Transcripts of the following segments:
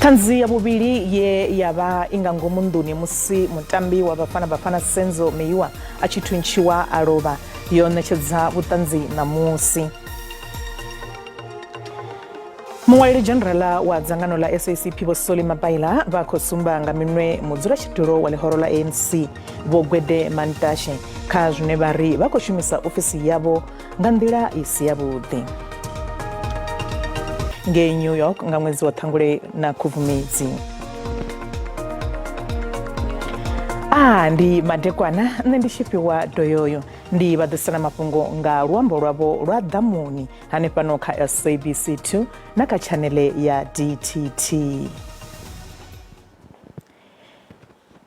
Tanzi ya bubili ye yaba ingango munduni musi mutambi wa bafana senzo meiwa achitwinchiwa aroba yonecheza butanzi na musi. Muwaliri generala wa zangano la SABC bosoli mabaila bakosumba ngaminwe muzura chituro wale horola ANC bogwede mantashe kajune bari bakoshimisa ofisi yabo ngandira isi yabude. Nge New York nga mwezi wa tangule na kuvumizi. Ndi madekwana nendishipi wa doyoyo ndi badesana Mafhungo nga ruambo rwabo rwa damuni hane pano ka SABC 2 na ka chanele ya DTT.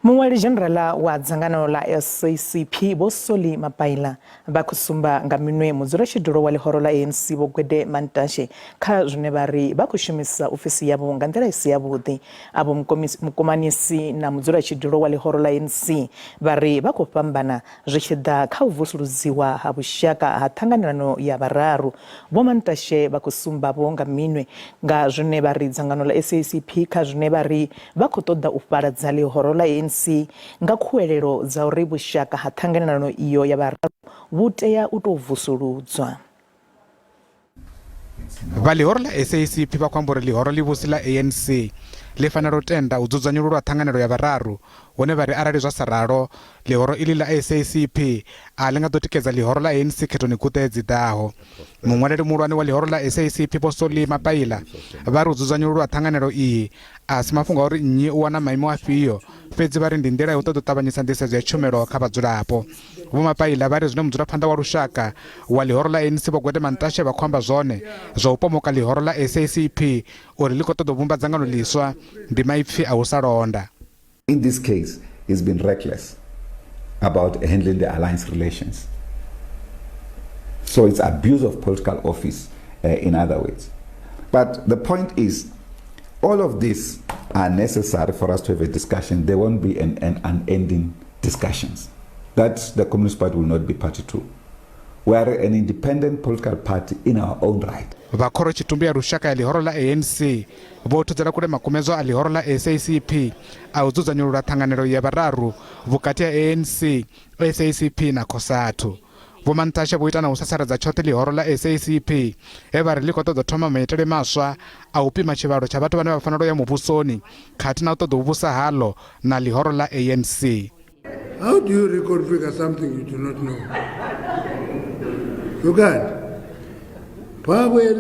Muwaliri generala wa zangano la SABC bosoli mabaila bakusumba ngaminwe muzura chiduro wale horola ANC bogwede mantashe kajune bari bakushimisa ofisi yabo ngandira isi yabude abo mkomanisi na muzura chiduro wale horola ANC bari bakopambana zvichida kauvusuluziwa habushaka hatanganirano ya bararu bomantashe bakusumba bo ngaminwe ngajune bari zangano la SABC kajune bari bakotoda uparadza le horola ANC ngakuelero za uribu shaka hatanganirano iyo ya bararu buteya utovusuludzwa. Vali horola SABC bakwambore li horo libusila ANC lefana rotenda udzuzanyo lwa thanganelo ya bararu wone bari arali zwa sararo li horo ili la SABC alenga dotikeza li horo la ANC ketoni kutedzi daho mumwaleli mulwane wa li horo la SABC bosoli mabaila bari udzuzanyo lwa thanganelo iyi Mafhungo uri nyi uwana maimo afiyo fedzi bari ndi ndela yotodo tabanyisa ndesezo ya chumelo kha badzulapo mabaila bari zwine mudzula phanda wa lushaka wa li horo la ANC bogwede mantashe bakhwamba zone zwo upomoka li horo la SABC uri likotodo vumba dzangano liswa ndi maipfi a usalonda. In this case, he's been reckless about handling the alliance relations. So it's abuse of political office in other ways. But the point is, all of these are necessary for us to have a discussion. There won't be an unending discussions. That the Communist Party will not be party to. We are an independent political party in our own right. Vakoro chitumbi ya rushaka ya lihoro la ANC voto zera kule makumezo a lihoro la SABC auzuza nyurura thanganelo ya bararu vukati ya ANC, SABC na Kosatu vomantashe vuita na usasara za chote lihoro la SABC evari likotodo thoma maitele maswa aupima chivalo cha vatu vane vafanalo ya muvusoni khati na utodo uvusa halo na lihoro la ANC. How do you reconfigure something you do not know? You can't. We had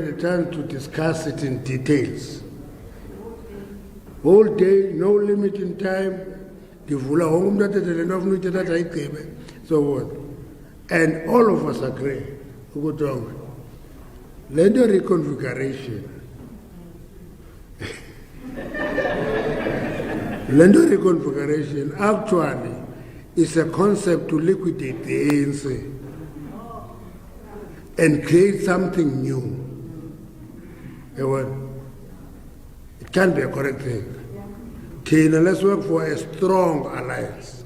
a chance to discuss it in details. All day, no limit in time. So what? And all of us agree. Land reconfiguration. Land reconfiguration actually is a concept to liquidate the ANC and create something new. It can't be a correct thing. Okay, now let's work for a strong alliance.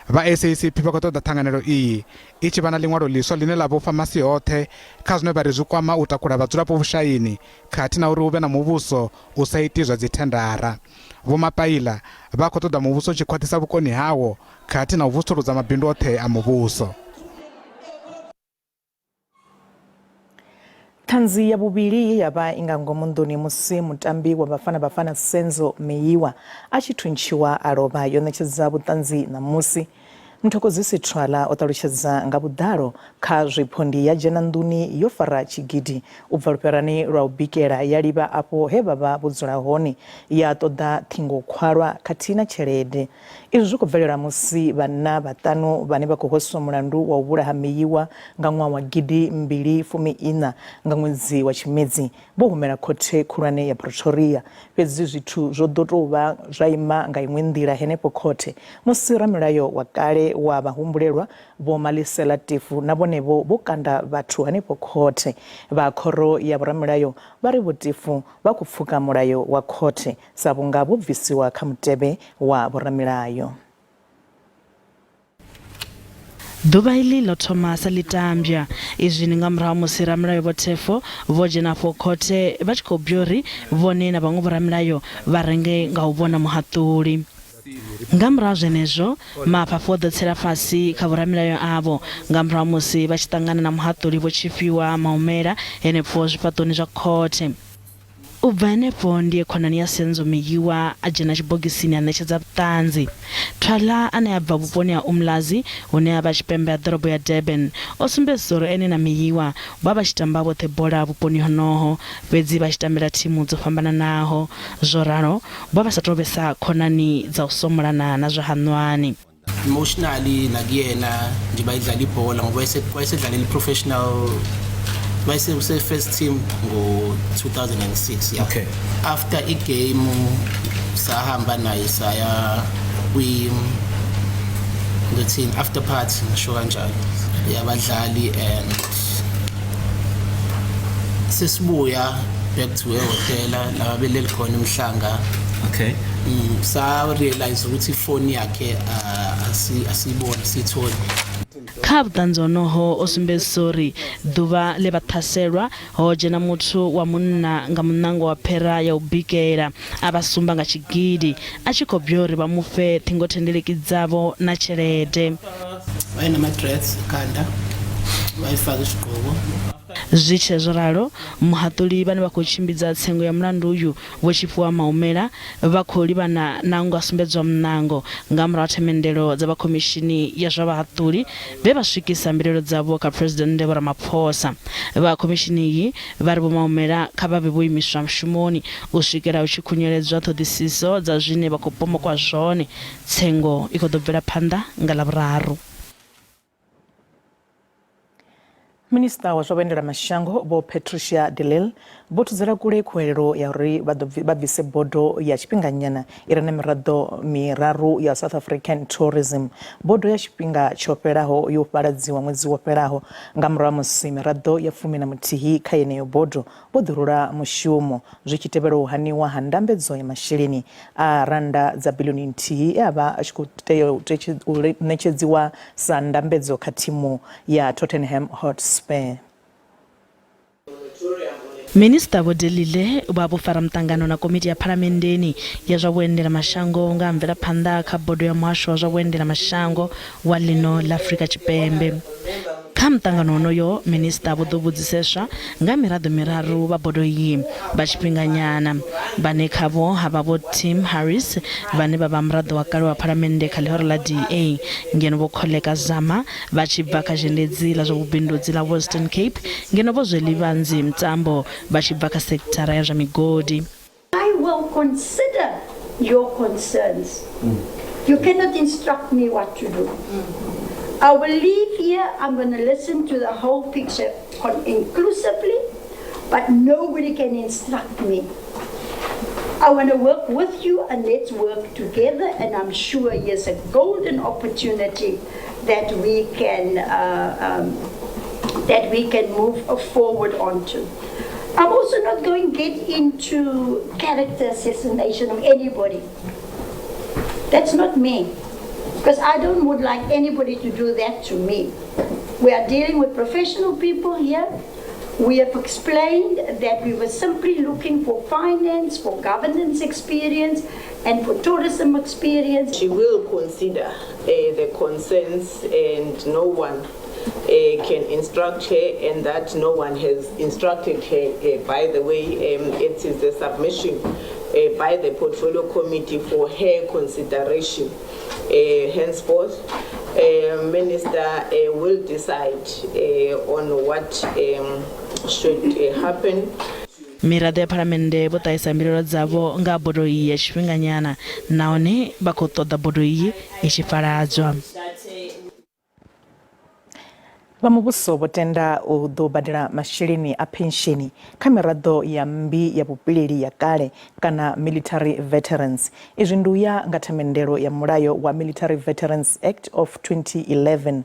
Va SABC bakotoda thanganelo iyi ichi vana lingwalo liswa line lavo famasi othe khazune bari zwikwama utakula vadzulapo vushayini khati na uri uve na muvuso usaitizwa dzithendara vomapaila vakotoda muvuso chikwatisa vukoni hawo khati na uvusuludza mabindu othe a muvuso. Tanzi ya bubili yaba ingango munduni musi mutambi wa bafana senzo meiwa achitwinchiwa aroba yonecheza butanzi na musi mthokozisi twala otalucheza ngabudaro kha zwipondi ya jenanduni yofara chigidi ubvaluperani rwa ubikera yaliba apo hebaba budzula honi ya toda thingo khwarwa katina chelede izwi kubvelera musi bana batano bane bakohoswa mulandu wa ubula hamiyiwa ngangwa wa gidi 214 ngamwezi wa chimedzi bohumera khothe khulwane ya Pretoria pezi zwithu zodotova zwaima ngaimwendira henepo khothe musiramirayo wakale wa bahumbulelwa bomalisela tifu nabonebo bokanda bathu hanepo khothe ba khoro ya buramilayo bari butifu bakupfuka mulayo wa khothe sabunga bubvisiwa kha mutebe wa buramilayo. Ḓuvha iḽi ḽo thoma sa ḽitambya izwi ni nga murahu musi ramulayo vhothefo vho dzhena afho khothe vha tshi khou bya uri vhone na vhaṅwe vhoramilayo vha renge nga u vhona muhaṱuli. Nga murahu zwenezwo Mafhafhu o ḓo tsela fhasi kha vhoramilayo avho nga murahu musi vha tshi ṱangana na muhaṱuli vho tshifhiwa Maumela henefho zwifhaṱoni zwa khothe. U bva henefho ndiye khonani ya Senzo Meyiwa a dzhena tshibogisini a ṋetshedza vhuṱanzi. Thwala ane a bva vhuponi ha Umlazi hune a vha tshipembe ha ḓorobo ya Durban o sumbedzisa uri ene na Meyiwa vha vha tshi tamba vhoṱhe bola vhuponi honoho fhedzi vha tshi tambela thimu dzo fhambananaho. Zwo ralo vha sa tou vhesa khonani dza u somolana na zwa haṅwani. Emotionally nakuyena nje bayidlala ibhola ngoba wayesedlalela i-professional wayese first team ngo 2006 yeah. Okay. After igame sahamba naye saya the team after party ngisho kanjalo yabadlali and sesibuya back to hotel la beleli khona emhlanga. Okay. Sa realize ukuthi ifoni yakhe asibona sithole. Kha vhuṱanzi honoho o sumbedzisa uri ḓuvha ḽe vha ṱhaselwa ho dzhena muthu wa munna nga munango wa phera ya u bikela a vha sumba nga tshigidi a tshi khou bya uri vha mu fhe ṱhingothendeleki dzavho na tshelede. Wayena madress khanda wayifaka isigqoko. Zwi tshe zwo ralo muhaṱuli vhane vha khou tshimbidza tsengo ya mulandu uyu vho tshifhiwa Maumela vha khou livhana nango a sumbedzwa munango nga murahu themendelo dza vha khomishini ya zwa vhahaṱuli vhe vha swikisa mbilaelo dzavho kha President Vho Ramaphosa. Vha khomishini iyi vha ri vho Maumela kha vha vhe vho imiswa mushumoni u swikela u tshi khunyeledzwa ṱhoḓisiso dza zwine vha khou pomokwa zwone. Tsengo i khou ḓo bvela phanḓa nga Ḽavhuraru. Minista wa zwa vhuendela mashango Vho Patricia de Lille vho thudzela kule khuwelelo ya uri vha bvise bodo ya tshifhinganyana i re na miraḓo miraru ya South African Tourism. Bodo ya tshifhinga tsho fhelaho yo fhaladziwa ṅwedzi wo fhelaho nga murahu musi miraḓo ya 11 kha yeneyo bodo vho ḓurula mushumo zwi tshi tevhela u haniwa ha ndambedzo ya masheleni a randa dza biḽioni nthihi e a vha a tshi khou tea u ṋetshedziwa sa ndambedzo kha thimu ya Tottenham Hotspur. Minista Vho de Lille vha vho fara muṱangano na komiti ya phalamendeni ya zwa vhuendela mashango nga mvelaphanḓa kha bodo ya muhasho wa zwa vhuendela mashango wa ḽino ḽa Afrika Tshipembe. Kha muṱangano honoyo minista vho ḓo vhudziseswa nga miraḓo miraru vha bodo iyi vha tshifhinganyana vhane khavho havha vho Tim Harris vhane vha vha muraḓo wa kale wa phalamennde kha ḽihoro ḽa DA ngeno vho Kholeka Zama vha tshi bva kha zhendedzi ḽa zwa vhubindudzi ḽa Western Cape ngeno vho Zwelivanzi Mtambo vha tshi bva kha sekithara ya zwa migodi. I will consider your concerns. You cannot instruct me what to do. I will leave here, I'm going to listen to the whole picture inclusively, but nobody can instruct me. I want to work with you and let's work together, and I'm sure here's a golden opportunity that we can move forward onto. I'm also not going to get into character assassination of anybody. That's not me. Because I would like anybody to do that to me. We are dealing with professional people here. We have explained that we were simply looking for finance, for governance experience, and for tourism experience. She will consider the concerns, and no one can instruct her, and that no one has instructed her. By the way, it is the submission by the Portfolio Committee for her consideration. Henceforth, Minister will decide on what should happen. Miraḓo ya phalamennde vho ṱahisa mbilaelo dzavho nga bodo iyi ya tshifhinganyana nahone vha khou ṱoḓa bodo iyi i tshi faladzwa. Vha muvhuso vho tenda u ḓo badela masheleni a pensheni kha miraḓo ya mmbi ya vhupileli ya kale kana military veterans. Izwi ndi uya nga themendelo ya mulayo wa Military Veterans Act of 2011.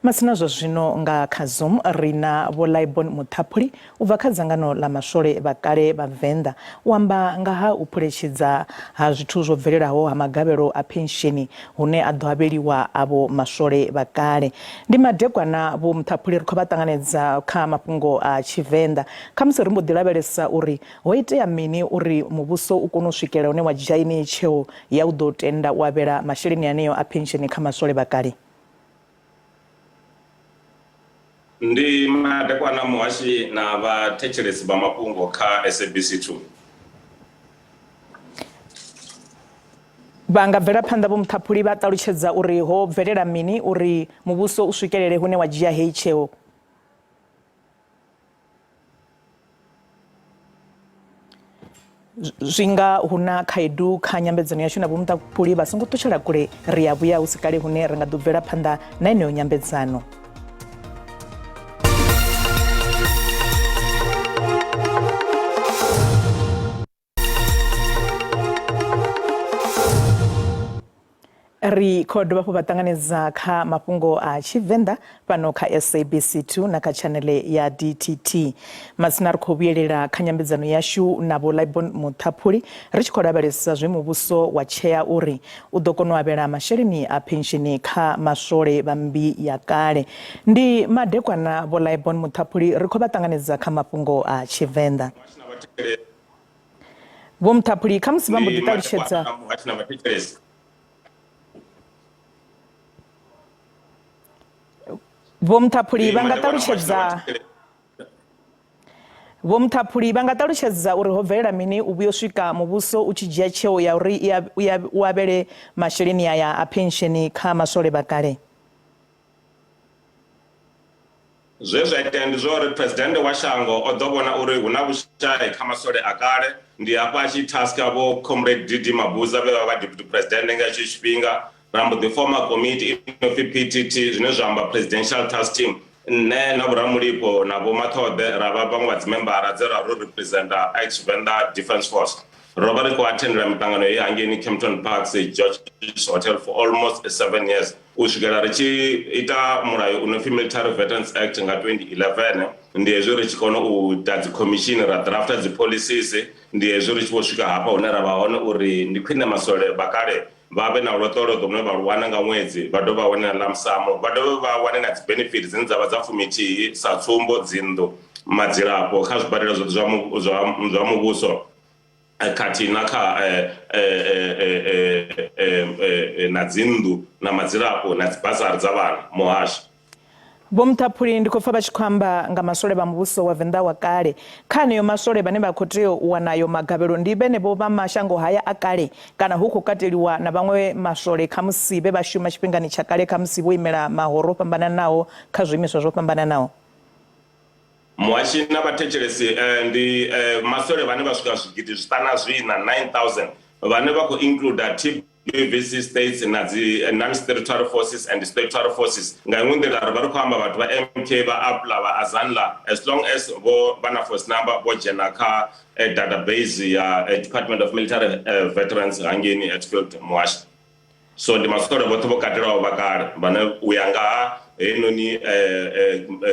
Masina zwa zwino nga kha Zoom rina Vho Laibon Muthapuli ubva kha dzangano la maswole vhakale vhavenḓa u amba nga ha u phuletshedza ha zwithu zwo bvelelaho ha magavhelo a pensheni hune a ḓo avheliwa avho maswole vhakale. Ndi madekwana Vho Muthapuli ri khou vha ṱanganedza kha mafhungo a Tshivenda kha musi ri mbo ḓi lavhelesa uri ho itea mini uri muvhuso u kone u swikela hune wa dzhia ine tsheo ya u ḓo tenda u avhela masheleni aneyo a pensheni kha maswole vhakale. Ndi madekwana muhashi na vhathetshelesi vha mafhungo kha SABC 2. Vha nga bvela phanḓa Vho Muthapuli vha ṱalutshedza uri ho bvelela mini uri muvhuso u swikelele hune wa dzhia heyi tsheo. Zwinga huna khaedu kha nyambedzano yashu na Vho Muthapuli vha songo ṱutshela kule ri ya vhuya hu si kale hune ri nga ḓo bvela phanḓa na eneyo nyambedzano. Ri khou dovha hafhu vha ṱanganedza kha mafhungo a Tshivenda fhano kha SABC 2 na kha chanele ya DTT. Masina ri khou vhuyelela kha nyambedzano yashu na Vho Laibon Muthapuli ri tshi khou lavhelesa zwe muvhuso wa tshea uri u ḓo kona u avhela masheleni a pensheni kha maswole vha mmbi ya kale. Ndi madekwana Vho Laibon Muthapuli ri khou vha ṱanganedza kha mafhungo a Tshivenda. Vho Muthapuli kha musi vha mbo ḓi ṱalutshedza Vho Muthapuli vha nga ṱalutshedza Vho Muthapuli vha nga ṱalutshedza uri ho bvelela mini u vhuya u swika muvhuso u tshi dzhia tsheo ya uri u avhele masheleni aya a pensheni kha maswole vhakale. Zwe zwa itea ndi zwa uri president wa shango o ḓo vhona uri hu na vhushai kha maswole a kale, ndi hafha a tshi taska Vho Comrade Didi Mabuza vhe vha vha deputy president nga hetsho tshifhinga. Rambo the former committee inofi PTT zwine zwa amba presidential task team nne na Vhoramulipo na Vho Mathode ra vha vhaṅwe vha dzimembara dze ra ro representa Tshivenda Defence Force. Ro vha ri khou attendela mitangano ye hangeni Campton Parks George's Hotel for almost 7 years u swikela ri tshi ita mulayo unofi Military Veterans Act nga 2011. Ndi hezwo ri tshi kona u ita dzi commission ra drafta dzi policies. Ndi hezwo ri tshi vho swika hafha hune ra vha hone uri ndi khwine maswole vhakale vha vhe na lotolodo lune vha lu wana nga ṅwedzi, vha dovha vha wane na lamsamo, vha dovha vha wane na dzi benefits dzine dza vha dza fuminthihi sa tsumbo dzinnḓu, madzilafho kha zwibadela zwoṱhe zwa muvhuso khathihi na kha na dzinnḓu na madzilafho na dzi basari dza vhana muhashi. Vho Muthapuli ndi khou pfa vha tshi khou amba nga maswole vha muvhuso wa Venḓa wa kale. Kha haneyo maswole vhane vha khou tea u wanayo magavhelo ndi vhenevho vha mashango haya a kale kana hu khou kateliwa na vhaṅwe maswole kha musi vhe vha shuma tshifhingani tsha kale kha musi vho imela mahoro o fhambananaho kha zwiimiswa zwo fhambananaho? Muhashi na vhathetshelesi ndi maswole vhane vha swika zwigidi zwiṱana zwina 9,000 vhane vha khou include TVC states na dzi non-statutory forces and statutory forces. Nga iṅwe nḓila ri vha ri khou amba vhathu vha MK vha APLA vha Azanla as long as vho vha na force number vho dzhena kha database ya Department of Military Veterans hangeni Hatfield muhashi. So ndi maswole vhoṱhe vho katelaho vhakale vhane u ya nga ha heinoni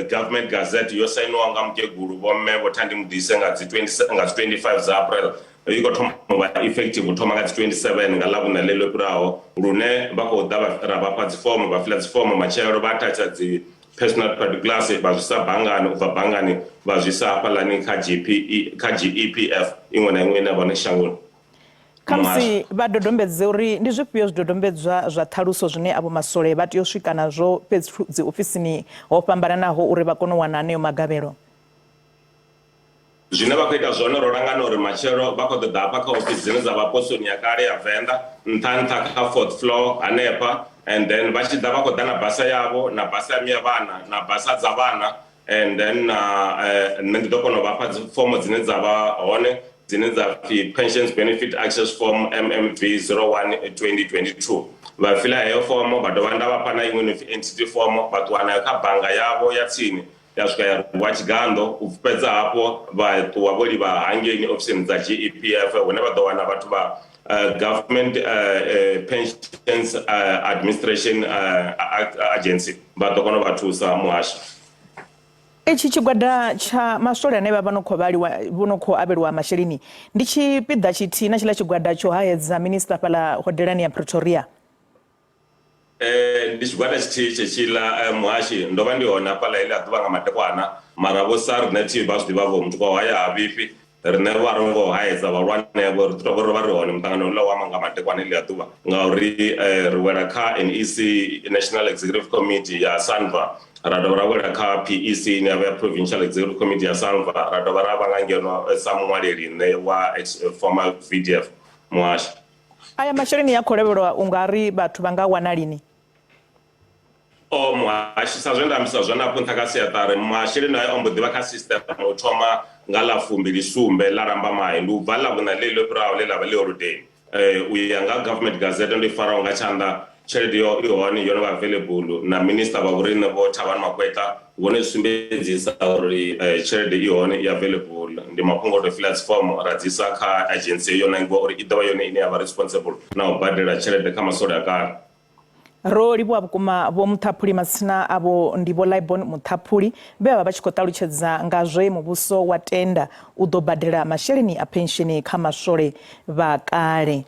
government gazette yo sainiwa nga mukegulu vho mme vho Thandi Mudise nga dzi 25 za April. I got effective u thoma nga 27 nga ḽavhuṋe ḽeḽo fhiraho lune vha khou ḓa ra vha fha dzi fomo vha fiḽa dzi fomo matshelo vha attach dzi personal particulars vha zwisa banngani u bva banngani vha zwisa hafhaḽani kha GEPF iṅwe na iṅwe ine vha hone shangoni. Kha musi vha dodombedze uri ndi zwifhio zwidodombedzwa zwa ṱhaluso zwine avho maswole vha tea u swika nazwo fhethu dzi ofisini ho fhambananaho uri vha kone u wana aneyo magavhelo? Zwine vha khou ita zwone ro langana uri matshelo vha khou ḓa hafha kha ofisi dzine dza vha posoni ya kale ya Venḓa nṱha kha 4th floor hanefha, and then vha tshi ḓa vha khou ḓa na basa yavho na basa ya vhana na basa dza vhana, and then nṋe ndi ḓo kona u vhafha dzi fomo dzine dza vha hone dzine dza pfi Pensions Benefit Access Form MMV 01 2022. Vha fiḽa heyo fomo vha dovha nda vhafha na iṅwe nofi entity form vha ṱuwa nayo kha bannga yavho ya tsini ya swika ya rwa Tshigando u fhedza hafho vha ṱuwa vho livha hangeni ofisini dza GEPF hune vha ḓo wana vhathu vha Government Pensions Administration Agency. vha ḓo kona u vha thusa muhasho. Ichi tshigwada tsha maswole ane vha no khou avhelwa masheleni ndi tshipiḓa tshithihi na tshiḽa tshigwada tsho haedza minista fhaḽa hodelani ya Pretoria. Ndi tshigwada tshithihi tshetshila muhashi ndo vha ndi hone hafhaḽa heḽi a ḓuvha nga madekwana mara vho SARNet vha zwi ḓivha vho muthu wa haya ha vhifhi rine vha ri ngo haedza vhalwane vho ri ḓo vha ri hone muṱangano uḽa wa nga madekwana heḽi a ḓuvha ngauri ri wela kha NEC National Executive Committee ya SANVA ra dovha ra wela kha PEC ine ya vha ya Provincial Executive Committee ya SANVA ra dovha ra vha nga ngeno sa muṅwaleli ne wa former VDF muhashi. Aya masheleni ya khou levhelwa ungari vhathu vha nga wana lini? Muhashi sa zwe nda ambisa zwone afho nṱha kha siaṱari masheleni ayo ombo ḓivha kha system u thoma nga ḽa 27 ḽa Lambamai ndi u bva ḽa vhuṋa ḽi ḽo fhiraho ḽe ḽa vha ḽi holodeni u ya nga government gazette ndo i faraho nga tshanḓa tshelede yo i hone yo no vha available na minister vha vhurine vho Thabani Makweta vhone zwi sumbedzisa uri tshelede i hone i available ndi Mafhungo to fill form ra dzisa kha agency yo nangiwa uri i ḓovha yone ine ya vha responsible na u badela tshelede kha masole a kale. Ro livhuwa vhukuma vho Muthaphuli masina avho ndi vho Laibon Muthaphuli vhe vha tshi khou ṱalutshedza nga zwe muvhuso wa tenda u ḓo badela masheleni a pensheni kha maswole vha kale.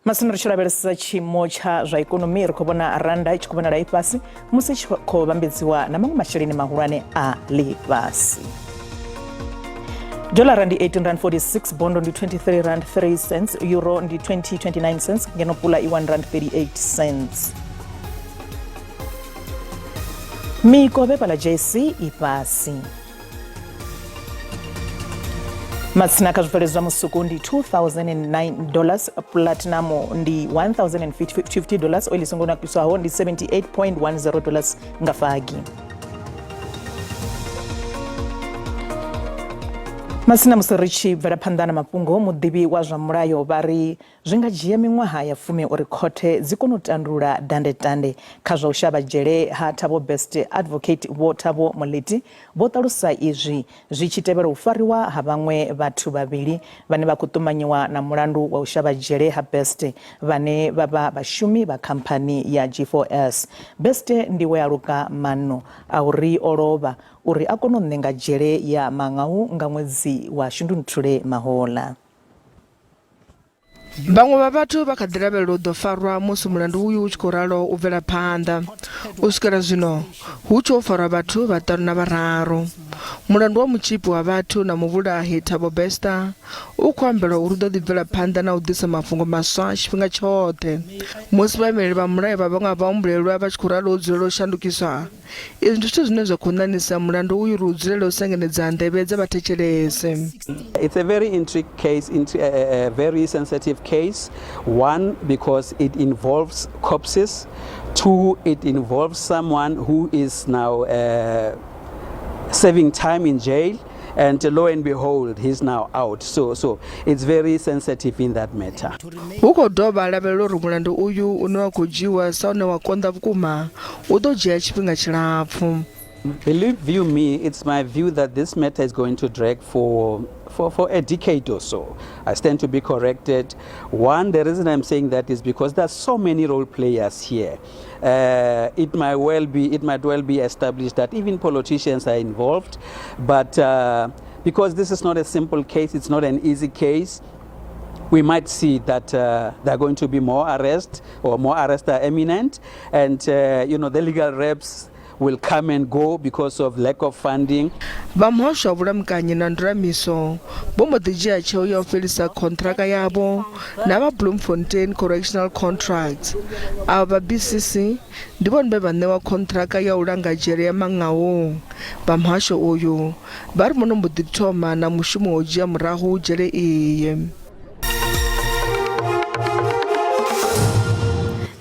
Masina ri tshi lavhelesa tshiimo tsha zwa ikonomi ri khou vhona randa i tshi khou vhonala i fhasi musi i tshi khou vhambedziwa na maṅwe masheleni mahulwane a ḽifhasi. Dollar ndi 18.46, bondo ndi 23.3 cents, euro ndi 20.29 cents, ngeno pula i 1.38 cents. Mikovhe pala JC i fhasi. Masina kha zwibveledzwa musuku ndi $2,009, platinum ndi $1,050, oil songo nakiswaho ndi $78.10 nga fagi. Masina musi ri tshi bvela phanḓa na mafhungo muḓivhi wa zwa mulayo vha ri zwi nga dzhia miṅwaha ya 10 uri khothe dzi kone u tandulula dandetande kha zwa u shavha dzhele ha Thabo Best advocate vho Thabo Moleti vho ṱalusa izwi zwi tshi tevhela u fariwa ha vhaṅwe vhathu vhavhili vhane vha khou ṱumanyiwa na mulandu wa u shavha dzhele ha Best vhane vha vha vhashumi vha khamphani ya G4S. Best ndiwe ya luka mano a uri o lovha uri a kone u ṋenga dzhele ya maṅau nga ṅwedzi wa Shundunthule mahoḽa. Vhaṅwe vha vhathu vha kha ḓi lavhelela u ḓo farwa musi mulandu uyu u tshi khou ralo u bvela phanḓa. U swikela zwino hu tshi farwa vhathu vhaṱanu na vhararu. Mulandu wa mutshipi wa vhathu na muvhulahi Thabo Best u khou ambelwa uri u ḓo ḓi bvela phanḓa na u ḓisa mafhungo maswa tshifhinga tshoṱhe. Musi vhaimeleli vha mulayo vha vhaṅwe vha humbulelwa vha tshi khou ralo u dzulela u shandukiswa. Izwi ndi zwithu zwine zwa khou ṋaṋisa mulandu uyu uri u dzulele u sengenedza nḓevhe dza vhathetshelesi. It's a very intricate case, a very sensitive case. One, because it involves corpses. Two, it involves someone who is now serving time in jail, and lo and behold, he's now out. So it's very sensitive in that matter. Hu khou dovha lavhelela uri mulandu uyu une wa khou dzhiwa sa une wa konḓa vhukuma u ḓo dzhia tshifhinga tshilapfu. Believe you me, it's my view that this matter is going to drag for a decade or so. I stand to be corrected. One, the reason I'm saying that is because there's so many role players here. It might well be established that even politicians are involved, but because this is not a simple case, it's not an easy case, we might see that there are going to be more arrests, or more arrests are imminent, and the legal reps will come and go because of lack of funding. Vha muhasho wa vhulamukanyi na nduramiso vho mbo ḓi dzhia tsheo ya u fhelisa kontraka yavho na vha Bloemfontein Correctional Contracts. Ava vha BCC ndi vhone vhe vha ṋewa kontraka ya u langa dzhele ya maṅau. Vha muhasho uyu vha ri muno mbo ḓi thoma na mushumo wa u dzhia murahu dzhele iyi.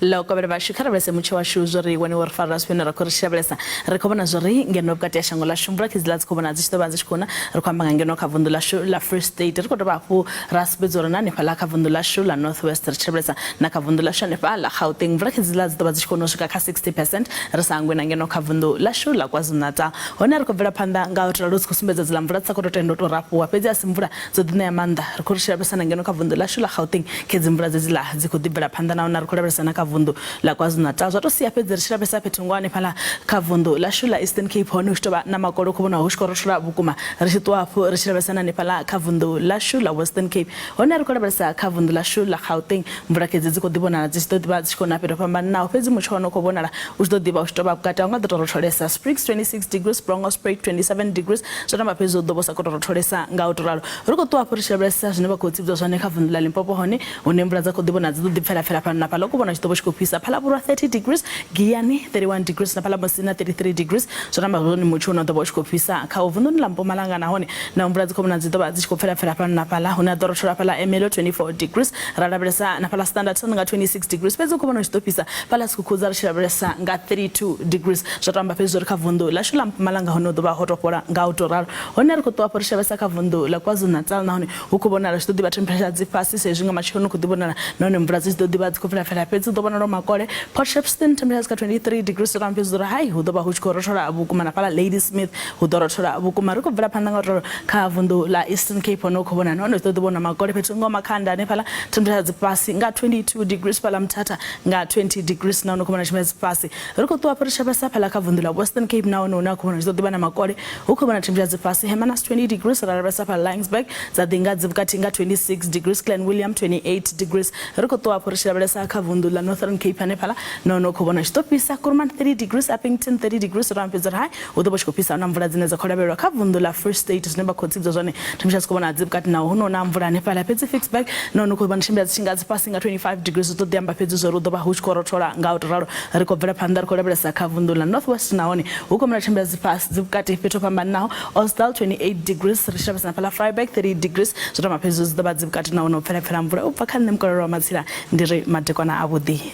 lo ka ba shikara ba se mutsho wa shu zori wani war fara spina ra korisha belesa re ko bona zori ngeno bukati ya shango la shumbra kizlatsi ko bona zishito banzi shikona re kwamba ngeno ka vundu la shu la first state re ko ba fu rasbezoro na ne phala ka vundu la shu la northwest re chebelesa na ka vundu la shu ne phala Gauteng vra kizlatsi to banzi shikona shika ka 60% re sangwe na ngeno ka vundu la shu la KwaZulu-Natal hona re ko vela phanda nga utla lo tsikusumbedza zila mvura tsako to tendo to rapu apedza asimvura dzo dina ya manda re korisha belesa na ngeno ka vundu la shu la Gauteng kedzimvura zezila zikudibela phanda na ona re ko lebelesa na ka vundu la KwaZulu-Natal zwato siya pedzera shirabesa petungwane phala ka vundu la shu la Eastern Cape hono shitoba na makolo ko bona ho shikoro shura bukuma re shitwa pho re shirabesa na phala ka vundu la shu la Western Cape hona re ko lebelesa ka vundu la shu la Gauteng mvura kedzi ko dibona zito diba zikona peto pamba na pedzi muchono ko bona la ushito diba ushitoba kukata nga dotoro tholesa Springs 26 degrees Brongospruit 27 degrees zona mapezo dobosa ko tholesa nga utoralo re ko twa pho re shirabesa zine ba kotsi bzo zone ka vundu la Limpopo hone one mvura za ko dibona zito dipfela fela phala na phala ko bona shitobo shikopisa phala bura 30 degrees Giyani 31 degrees na phala Mosina 33 degrees zona mazoni muchono dobo shikopisa ka ovundu la Mpumalanga na hone na mvura zikomna zitoba zikopfela fela phala na phala hona doro thola phala Emelo 24 degrees ralabelesa na phala Standard nga 26 degrees pezo ko bona shitopisa phala sikukhuza ralabelesa nga 32 degrees zotamba pezo ka vundu la shula Mpumalanga hono doba hotopora nga utoralo hona re ko twa porisha besa ka vundu la KwaZulu-Natal na hone ukubona la shitodi ba temperature zifasi sejinga machono kudibona na hone mvura zitodi ba zikopfela fela pezo dobona ro makole Port Shepstone temperature ka 23 degrees rampe zora high hudoba huchkoroshola abukuma na pala Ladysmith hudoroshola abukuma riko vela phanda ka vundu la Eastern Cape no khobona no to bona makole phethu ngoma khanda ne phala temperature zipasi nga 22 degrees pala Mthatha nga 20 degrees na no khobona chimezi zipasi riko to apurisha besa phala ka vundu la Western Cape na no khobona to dibana makole ukhobona temperature zipasi Hermanus 20 degrees la besa phala Langsburg za dinga zibukati nga 26 degrees Glen William 28 degrees riko to apurisha besa ka vundu la Northern Cape ne phala no khobona shitopisa Kurman 30 degrees Uppington 30 degrees rampe zara high udobo shikopisa na mvura zineza kholabelwa ka vundu la First State zinemba khotsi zone temperature sikobona zibukati na hono na mvura ne phala phetsi Fixback no khobona shimba zinga zipasi nga 25 degrees to diamba phetsi zoro udoba huchkorothola nga utoralo riko vela phanda kholabelesa ka vundu la Northwest naone ukomna shimba zipasi zibukati phetho pamba now Osdal 28 degrees rishabasa na phala Freiburg 30 degrees zota maphezu zidoba zibukati na ono phela mvura upfa khane mkolero wa matsila ndiri madekwana abudi